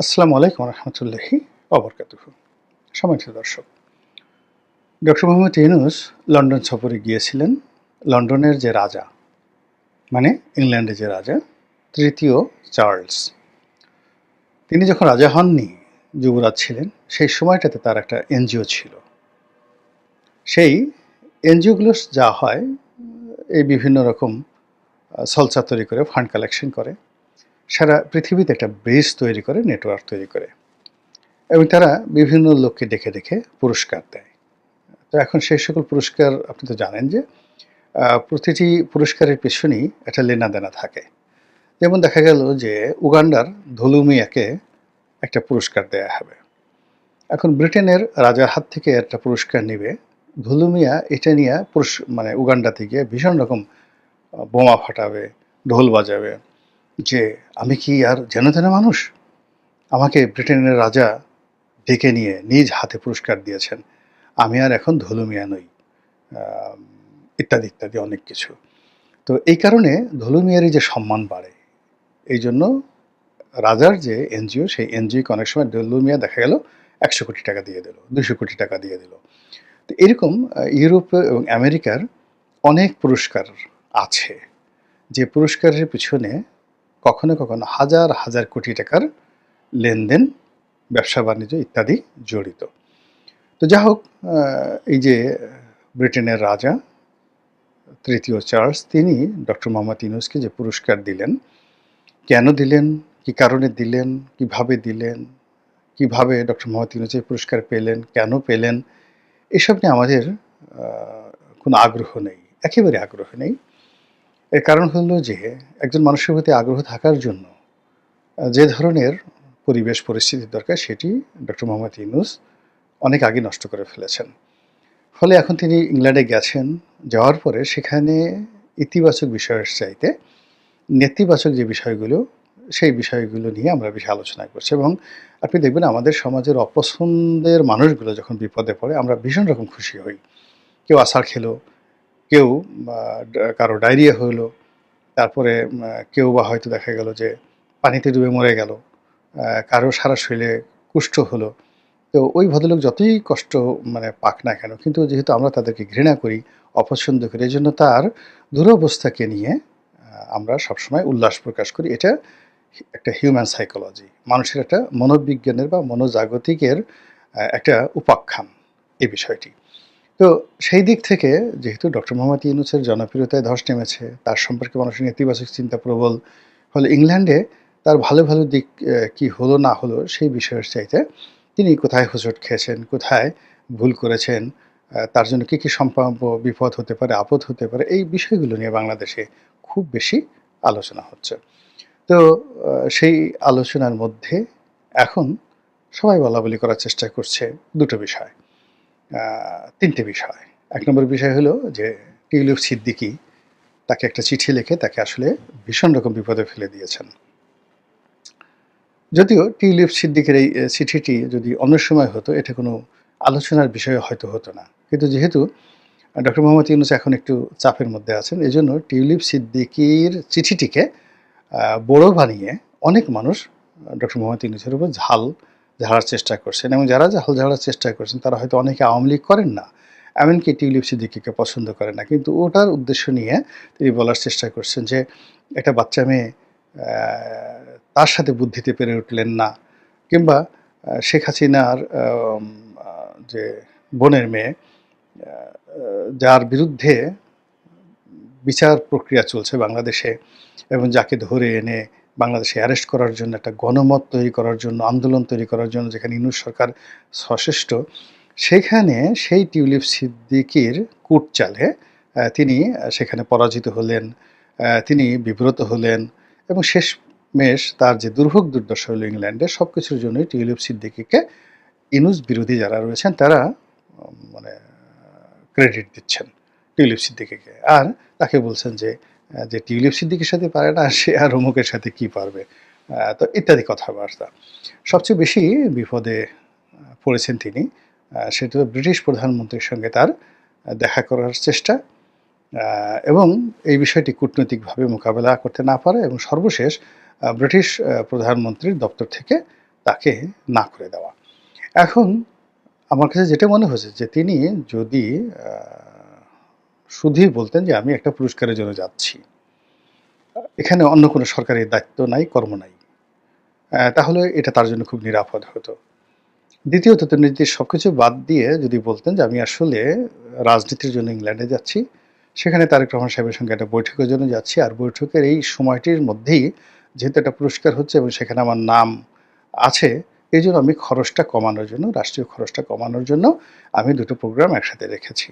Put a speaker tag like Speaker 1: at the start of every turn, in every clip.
Speaker 1: আসসালামু আলাইকুম রহমতুল্লাহি ওবরকাতুহু। সম্মানিত দর্শক, ডক্টর মোহাম্মদ ইউনূস লন্ডন সফরে গিয়েছিলেন। লন্ডনের যে রাজা, মানে ইংল্যান্ডের যে রাজা, তৃতীয় চার্লস, তিনি যখন রাজা হননি, যুবরাজ ছিলেন, সেই সময়টাতে তার একটা এনজিও ছিল। সেই এনজিওগুলো যা হয়, এই বিভিন্ন রকম সলসা তৈরি করে, ফান্ড কালেকশন করে, সারা পৃথিবীতে একটা বেস তৈরি করে, নেটওয়ার্ক তৈরি করে, এবং তারা বিভিন্ন লোককে ডেকে ডেকে পুরস্কার দেয়। তো এখন সেই সকল পুরস্কার আপনি তো জানেন যে প্রতিটি পুরস্কারের পেছনেই একটা লেনাদেনা থাকে। যেমন দেখা গেল যে উগান্ডার ধলু মিয়াকে একটা পুরস্কার দেয়া হবে। এখন ব্রিটেনের রাজার হাত থেকে একটা পুরস্কার নেবে, ধলু মিয়া এটা নিয়ে মানে উগান্ডাতে গিয়ে ভীষণ রকম বোমা ফাটাবে, ঢোল বাজাবে যে আমি কি আর যেন তেন মানুষ, আমাকে ব্রিটেনের রাজা ডেকে নিয়ে নিজ হাতে পুরস্কার দিয়েছেন, আমি আর এখন ধলু মিয়া নই, ইত্যাদি ইত্যাদি অনেক কিছু। তো এই কারণে ধলু মিয়ারই যে সম্মান বাড়ে, এই জন্য রাজার যে এনজিও, সেই এনজিওকে অনেক সময় ধলু মিয়া দেখা গেল ১০০ কোটি টাকা দিয়ে দিল, ২০০ কোটি টাকা দিয়ে দিল। তো এরকম ইউরোপ এবং আমেরিকার অনেক পুরস্কার আছে, যে পুরস্কারের পিছনে কখনো কখনো হাজার হাজার কোটি টাকার লেনদেন, ব্যবসা বাণিজ্য ইত্যাদি জড়িত। তো যা হোক, এই যে ব্রিটেনের রাজা তৃতীয় চার্লস, তিনি ডক্টর মোহাম্মদ ইউনূসকে যে পুরস্কার দিলেন, কেন দিলেন, কি কারণে দিলেন, কিভাবে দিলেন, কিভাবে ডক্টর মোহাম্মদ ইউনূস এই পুরস্কার পেলেন, কেন পেলেন, এসব নিয়ে আমাদের কোনো আগ্রহ নেই, একেবারে আগ্রহ নেই। এর কারণ হলো যে একজন মানুষের প্রতি আগ্রহ থাকার জন্য যে ধরনের পরিবেশ পরিস্থিতির দরকার, সেটি ডক্টর মোহাম্মদ ইউনূস অনেক আগে নষ্ট করে ফেলেছেন। ফলে এখন তিনি ইংল্যান্ডে গেছেন, যাওয়ার পরে সেখানে ইতিবাচক বিষয়ের চাইতে নেতিবাচক যে বিষয়গুলো, সেই বিষয়গুলো নিয়ে আমরা বেশি আলোচনা করছি। এবং আপনি দেখবেন আমাদের সমাজের অপছন্দের মানুষগুলো যখন বিপদে পড়ে, আমরা ভীষণ রকম খুশি হই। কেউ আছাড় খেলো, কেউ কারো ডায়রিয়া হইলো, তারপরে কেউ বা হয়তো দেখা গেল যে পানিতে ডুবে মরে গেল, কারো সারা শরীরে কুষ্ঠ হলো। তো ওই ভদ্রলোক যতই কষ্ট মানে পাক না কেন, কিন্তু যেহেতু আমরা তাদেরকে ঘৃণা করি, অপছন্দ করি, এজন্য তার দুরবস্থাকে নিয়ে আমরা সবসময় উল্লাস প্রকাশ করি। এটা একটা হিউম্যান সাইকোলজি, মানুষের একটা মনোবিজ্ঞানের বা মনোজাগতিকের একটা উপাখ্যান এই বিষয়টি। তো সেই দিক থেকে যেহেতু ডক্টর মোহাম্মদ ইউনূসের জনপ্রিয়তায় ধস নেমেছে, তার সম্পর্কে মানুষের নেতিবাচক চিন্তা প্রবল, ফলে ইংল্যান্ডে তার ভালো ভালো দিক কি হলো না হলো সেই বিষয়ের চাইতে তিনি কোথায় হোঁচট খেয়েছেন, কোথায় ভুল করেছেন, তার জন্য কী কী সম্ভাব্য বিপদ হতে পারে, আপদ হতে পারে, এই বিষয়গুলো নিয়ে বাংলাদেশে খুব বেশি আলোচনা হচ্ছে। তো সেই আলোচনার মধ্যে এখন সবাই বলাবলি করার চেষ্টা করছে দুটো বিষয়, ৩টে বিষয়। ১ নম্বর বিষয় হলো যে টিউলিপ সিদ্দিকী তাকে একটা চিঠি লিখে তাকে আসলে ভীষণ রকম বিপদে ফেলে দিয়েছেন। যদিও টিউলিপ সিদ্দিকের এই চিঠিটি যদি অন্য সময় হতো, এটা কোনো আলোচনার বিষয় হয়তো হতো না। কিন্তু যেহেতু ডক্টর মোহাম্মদ ইউনূস এখন একটু চাপের মধ্যে আছেন, এজন্য টিউলিপ সিদ্দিকীর চিঠিটিকে বড় বানিয়ে অনেক মানুষ ডক্টর মোহাম্মদ ইউনূসের উপর ঝাল ঝাড়ার চেষ্টা করছেন, এবং যারা ঝাল ঝাড়ার চেষ্টা করছেন তারা হয়তো অনেকে আওয়ামী লীগ করেন না, এমনকি টিউলিপ সিদ্দিকীকে পছন্দ করেন না, কিন্তু ওটার উদ্দেশ্য নিয়ে তিনি বলার চেষ্টা করছেন যে একটা বাচ্চা মেয়ে তার সাথে বুদ্ধিতে পেরে উঠলেন না, কিংবা শেখ হাসিনার যে বোনের মেয়ে, যার বিরুদ্ধে বিচার প্রক্রিয়া চলছে বাংলাদেশে, এবং যাকে ধরে এনে বাংলাদেশে অ্যারেস্ট করার জন্য, একটা গণমত তৈরি করার জন্য, আন্দোলন তৈরি করার জন্য যেখানে ইউনূস সরকার সচেষ্ট, সেখানে সেই টিউলিপ সিদ্দিকীর কূটচালে তিনি সেখানে পরাজিত হলেন, তিনি বিব্রত হলেন, এবং শেষমেশ তার যে দুর্ভোগ দুর্দশা হলো ইংল্যান্ডে, সব কিছুর জন্যই টিউলিপ সিদ্দিকীকে ইউনূস বিরোধী যারা রয়েছেন তারা মানে ক্রেডিট দিচ্ছেন টিউলিপ সিদ্দিকীকে, আর তাকে বলছেন যে যে টিউলিপ সিদ্দিকীর সাথে পারে না, সে আর অমুকের সাথে কি পারবে, তো ইত্যাদি কথাবার্তা। সবচেয়ে বেশি বিপদে পড়েছেন তিনি, সেটা হলো ব্রিটিশ প্রধানমন্ত্রীর সঙ্গে তার দেখা করার চেষ্টা, এবং এই বিষয়টি কূটনৈতিকভাবে মোকাবেলা করতে না পারে, এবং সর্বশেষ ব্রিটিশ প্রধানমন্ত্রীর দপ্তর থেকে তাকে না করে দেওয়া। এখন আমার কাছে যেটা মনে হয়েছে যে তিনি যদি শুধুই বলতেন যে আমি একটা পুরস্কারের জন্য যাচ্ছি, এখানে অন্য কোনো সরকারি দায়িত্ব নাই, কর্ম নাই, তাহলে এটা তার জন্য খুব নিরাপদ হতো। দ্বিতীয়ত তিনি যদি সবকিছু বাদ দিয়ে যদি বলতেন যে আমি আসলে রাজনীতির জন্য ইংল্যান্ডে যাচ্ছি, সেখানে তারেক রহমান সাহেবের সঙ্গে একটা বৈঠকের জন্য যাচ্ছি, আর বৈঠকের এই সময়টির মধ্যেই যেহেতু একটা পুরস্কার হচ্ছে এবং সেখানে আমার নাম আছে, এইজন্য আমি খরচটা কমানোর জন্য, রাষ্ট্রীয় খরচটা কমানোর জন্য আমি দুটো প্রোগ্রাম একসাথে রেখেছি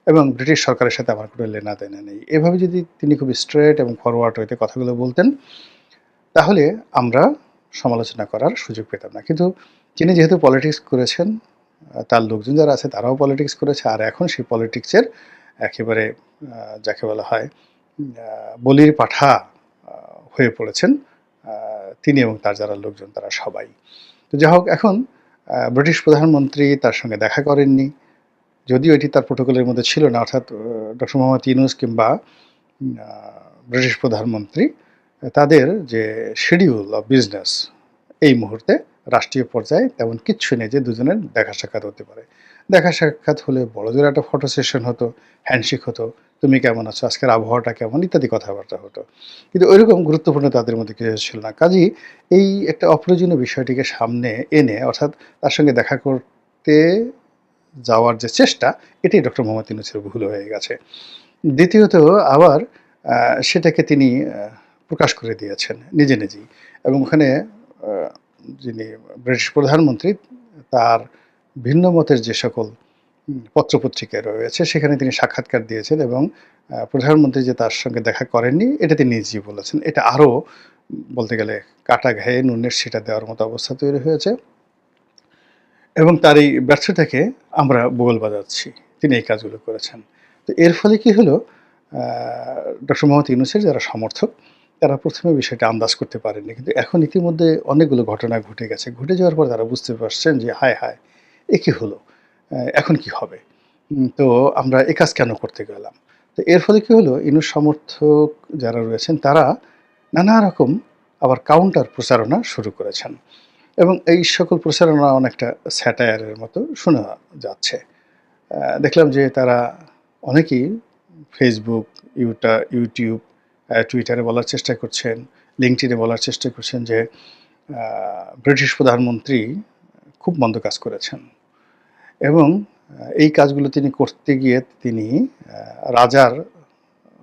Speaker 1: এবং ব্রিটিশ সরকারের সাথে আমার কোনো লেনাদেনা নেই। এভাবে যদি তিনি খুব স্ট্রেট এবং ফরওয়ার্ড ওয়েতে কথাগুলো বলতেন, তাহলে আমরা সমালোচনা করার সুযোগ পেতাম না। কিন্তু তিনি যেহেতু পলিটিক্স করেছেন, তার লোকজন যারা আছে তারাও পলিটিক্স করেছে, আর এখন সেই পলিটিক্সের একেবারে যাকে বলা হয় বলির পাঠা হয়ে পড়েছেন তিনি এবং তার যারা লোকজন তারা সবাই। তো যাই হোক, এখন ব্রিটিশ প্রধানমন্ত্রী তার সঙ্গে দেখা করেননি, যদিও এটি তার প্রোটোকলের মধ্যে ছিল না, অর্থাৎ ডক্টর মোহাম্মদ ইউনূস কিংবা ব্রিটিশ প্রধানমন্ত্রী তাদের যে শিডিউল অফ বিজনেস এই মুহূর্তে রাষ্ট্রীয় পর্যায়ে তেমন কিচ্ছু নেই যে দুজনের দেখা সাক্ষাৎ হতে পারে। দেখা সাক্ষাৎ হলে বড়জোর একটা ফটো সেশন হতো, হ্যান্ডশেক হতো, তুমি কেমন আছো, আজকের আবহাওয়াটা কেমন, ইত্যাদি কথাবার্তা হতো। কিন্তু ওইরকম গুরুত্বপূর্ণ তাদের মধ্যে কিছু ছিল না। কাজেই এই একটা অপ্রয়োজনীয় বিষয়টিকে সামনে এনে, অর্থাৎ তার সঙ্গে দেখা করতে যাওয়ার যে চেষ্টা, এটাই ডক্টর মোহাম্মদ ইউনূসের ভুল হয়ে গেছে। দ্বিতীয়ত আবার সেটাকে তিনি প্রকাশ করে দিয়েছেন নিজে নিজেই, এবং ওখানে যিনি ব্রিটিশ প্রধানমন্ত্রী তার ভিন্ন মতের যে সকল পত্রপত্রিকায় রয়েছে সেখানে তিনি সাক্ষাৎকার দিয়েছেন এবং প্রধানমন্ত্রী যে তার সঙ্গে দেখা করেননি এটা তিনি নিজেই বলেছেন। এটা আরও বলতে গেলে কাটা ঘায়ে নুনের ছিটা দেওয়ার মতো অবস্থা তৈরি হয়েছে এবং তার এই ব্যর্থতাকে আমরা বোল বাজাচ্ছি। তিনি এই কাজগুলো করেছেন। তো এর ফলে কি হলো, ডক্টর মোহাম্মদ ইউনূসের যারা সমর্থক তারা প্রথমে বিষয়টা আন্দাজ করতে পারেননি, কিন্তু এখন ইতিমধ্যে অনেকগুলো ঘটনা ঘটে গেছে। ঘটে যাওয়ার পর তারা বুঝতে পারছেন যে হায় হায়, এ কী হলো, এখন কি হবে, তো আমরা এ কাজ কেন করতে গেলাম। তো এর ফলে কি হলো, ইউনূস সমর্থক যারা রয়েছেন তারা নানা রকম আবার কাউন্টার প্রচারণা শুরু করেছেন এবং এই সকল প্রচারণা অনেকটা স্যাটায়ারের মতো শোনা যাচ্ছে। দেখলাম যে তারা অনেকেই ফেসবুক, ইউটিউব, টুইটারে বলার চেষ্টা করছেন, লিঙ্কডইনে বলার চেষ্টা করছেন যে ব্রিটিশ প্রধানমন্ত্রী খুব মন্দ কাজ করেছেন এবং এই কাজগুলো তিনি করতে গিয়ে তিনি রাজার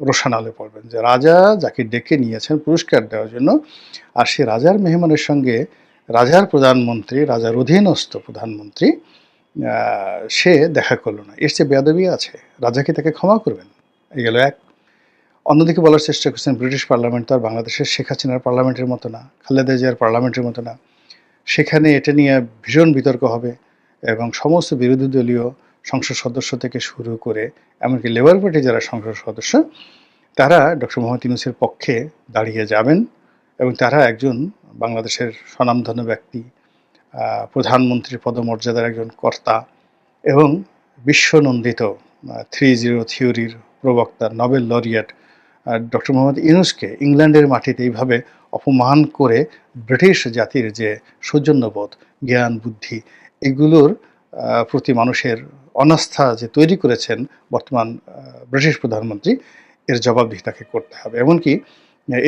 Speaker 1: রোষানলে পড়বেন, যে রাজা যাকে ডেকে নিয়েছেন পুরস্কার দেওয়ার জন্য, আর সে রাজার মেহমানের সঙ্গে রাজার প্রধানমন্ত্রী, রাজার অধীনস্থ প্রধানমন্ত্রী সে দেখা করলো না, এর চেয়ে বেয়াদবি আছে, রাজা কি তাকে ক্ষমা করবেন? এই গেল এক। অন্যদিকে বলার চেষ্টা করছেন ব্রিটিশ পার্লামেন্ট তো আর বাংলাদেশের শেখ হাসিনার পার্লামেন্টের মতো না, খালেদা জিয়ার পার্লামেন্টের মতো না, সেখানে এটা নিয়ে ভীষণ বিতর্ক হবে এবং সমস্ত বিরোধী দলীয় সংসদ সদস্য থেকে শুরু করে এমনকি লেবার পার্টি যারা সংসদ সদস্য তারা ডক্টর মোহাম্মদ ইউনূসের পক্ষে দাঁড়িয়ে যাবেন এবং তারা একজন বাংলাদেশের স্বনামধন্য ব্যক্তি, প্রধানমন্ত্রীর পদমর্যাদার একজন কর্তা এবং বিশ্বনন্দিত 3-0 থিওরির প্রবক্তা, নোবেল লরিয়েট ডক্টর মোহাম্মদ ইউনূসকে ইংল্যান্ডের মাটিতে এইভাবে অপমান করে ব্রিটিশ জাতির যে সৌজন্যবোধ, জ্ঞান, বুদ্ধি এগুলোর প্রতি মানুষের অনাস্থা যে তৈরি করেছেন বর্তমান ব্রিটিশ প্রধানমন্ত্রী, এর জবাবদিহি তাকে করতে হবে। এমনকি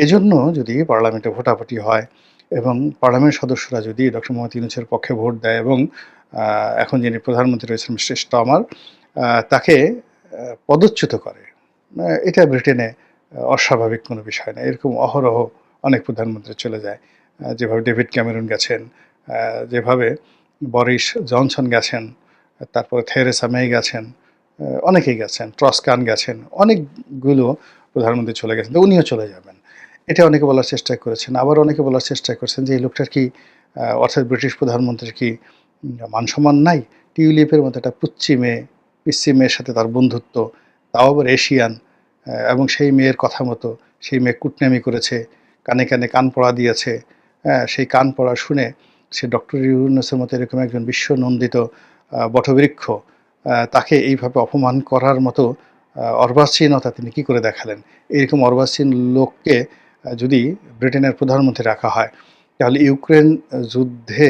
Speaker 1: এজন্য যদি পার্লামেন্টে ভোটাভুটি হয় এবং পার্লামেন্ট সদস্যরা যদি ডক্টর মোহাম্মদ ইউনূসের পক্ষে ভোট দেয় এবং এখন যিনি প্রধানমন্ত্রী রয়েছেন মিস্টার স্টমার তাকে পদচ্যুত করে, এটা ব্রিটেনে অস্বাভাবিক কোনো বিষয় না। এরকম অহরহ অনেক প্রধানমন্ত্রী চলে যায়, যেভাবে ডেভিড ক্যামেরন গেছেন, যেভাবে বরিস জনসন গেছেন, তারপরে থেরেসা মে গেছেন, অনেকেই গেছেন, ট্রসকান গেছেন, অনেকগুলো প্রধানমন্ত্রী চলে গেছেন, তো উনিও চলে যাবেন, এটা অনেকে বলার চেষ্টা করেছেন। আবার অনেকে বলার চেষ্টা করছেন যে এই লোকটার কি অর্থাৎ ব্রিটিশ প্রধানমন্ত্রীর কি মান সম্মান নাই? টিউলিপের মতো একটা পিচ্চি মেয়ের সাথে তার বন্ধুত্ব, তাও আবার এশিয়ান, এবং সেই মেয়ের কথা মতো সেই মেয়ে কুটনামি করেছে, কানে কানে কান পড়া দিয়েছে, সেই কান পড়া শুনে সে ডক্টর ইউনূসের মতো এরকম একজন বিশ্বনন্দিত বটবৃক্ষ, তাকে এইভাবে অপমান করার মতো অর্বাচীনতা তিনি কী করে দেখালেন? এইরকম অর্বাচীন লোককে যদি ব্রিটেনের প্রধানমন্ত্রী রাখা হয়, তাহলে ইউক্রেন যুদ্ধে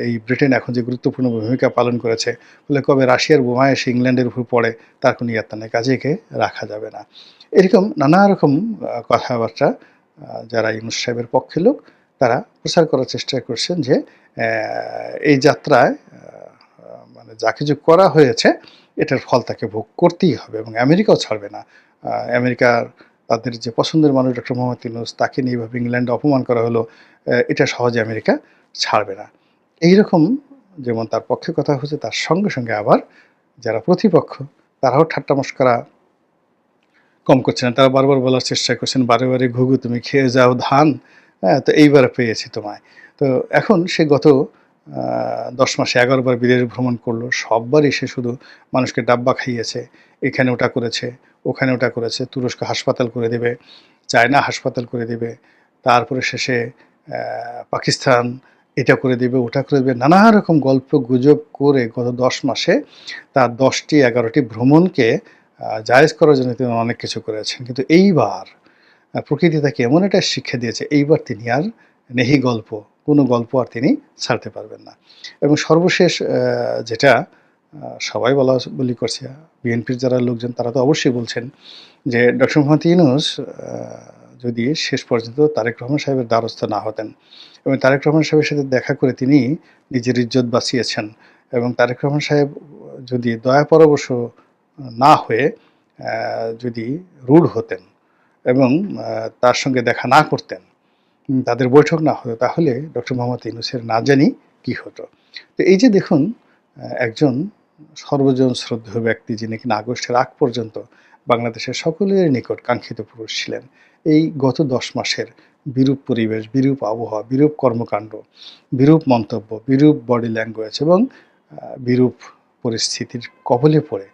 Speaker 1: এই ব্রিটেন এখন যে গুরুত্বপূর্ণ ভূমিকা পালন করেছে, ফলে কবে রাশিয়ার বোমা এসে ইংল্যান্ডের উপর পড়ে তার কোনো ইয়াত্তা নেই, কাজে একে রাখা যাবে না। এরকম নানা রকম কথাবার্তা যারা ইউনূস সাহেবের পক্ষের লোক তারা প্রচার করার চেষ্টা করছেন যে এই যাত্রায় মানে যা কিছু করা হয়েছে এটার ফল তাকে ভোগ করতেই হবে এবং আমেরিকাও ছাড়বে না। আমেরিকার তাদের যে পছন্দের মানুষ ডক্টর মোহাম্মদ ইউনূস, তাকে নিয়ে এভাবে ইংল্যান্ডে অপমান করা হলো, এটা সহজে আমেরিকা ছাড়বে না। এইরকম যেমন তার পক্ষে কথা হচ্ছে, তার সঙ্গে সঙ্গে আবার যারা প্রতিপক্ষ তারাও ঠাট্টা মশকরা কম করছে না। তারা বারবার বলার চেষ্টা করছেন, বারে বারে ঘুঘু তুমি খেয়ে যাও ধান, হ্যাঁ তো এইবার পেয়েছি তোমায়। তো এখন সে গত 10 মাসে 11 বার বিদেশ ভ্রমণ করলো, সববারই সে শুধু মানুষকে ডাব্বা খাইয়েছে, এখানে ওটা করেছে, ওখানে ওটা করেছে, তুরস্ক হাসপাতাল করে দেবে, চায়না হাসপাতাল করে দেবে, তারপরে শেষে পাকিস্তান এটা করে দেবে, ওটা করে দেবে, নানা রকম গল্প গুজব করে গত 10 মাসে তার 10টি 11টি ভ্রমণকে জায়েজ করার জন্য তিনি অনেক কিছু করেছেন। কিন্তু এইবার প্রকৃতি তাকে এমন একটা শিক্ষা দিয়েছে, এইবার তিনি আর নেহি গল্প, কোনো গল্প আর তিনি ছাড়তে পারবেন না। এবং সর্বশেষ যেটা সবাই বলি করছে, বিএনপির যারা লোকজন তারা তো অবশ্যই বলছেন যে ডক্টর মোহাম্মদ ইউনূস যদি শেষ পর্যন্ত তারেক রহমান সাহেবের দ্বারস্থ না হতেন এবং তারেক রহমান সাহেবের সাথে দেখা করে তিনি নিজের ইজ্জত বাঁচিয়েছেন, এবং তারেক রহমান সাহেব যদি দয়া পরবশ না হয়ে যদি রূঢ় হতেন এবং তার সঙ্গে দেখা না করতেন, তাদের বৈঠক না হতো, তাহলে ডক্টর মোহাম্মদ ইউনূসের না জানি কি হতো। তো এই যে দেখুন, একজন সর্বজন শ্রদ্ধেয় ব্যক্তি যিনি কিনা আগস্টের আগ পর্যন্ত বাংলাদেশের সকলের নিকট কাঙ্ক্ষিত পুরুষ ছিলেন, এই গত 10 মাসের বিরূপ পরিবেশ, বিরূপ আবহাওয়া, বিরূপ কর্মকাণ্ড, বিরূপ মন্তব্য, বিরূপ বডি ল্যাঙ্গুয়েজ এবং বিরূপ পরিস্থিতির কবলে পড়ে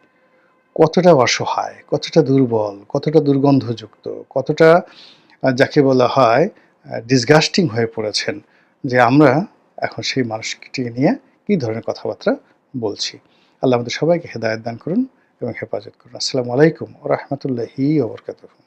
Speaker 1: কতটা অসহায়, কতটা দুর্বল, কতটা দুর্গন্ধযুক্ত, কতটা যাকে বলা হয় ডিসগাস্টিং হয়ে পড়েছেন, যে আমরা এখন সেই মানুষটিকে নিয়ে কী ধরনের কথাবার্তা বলছি। আল্লাহ আমাদের সবাইকে হেদায়েত দান করুন এবং হেফাজত করুন। আসসালামু আলাইকুম ওয়া রাহমাতুল্লাহি ওয়া বারাকাতুহু।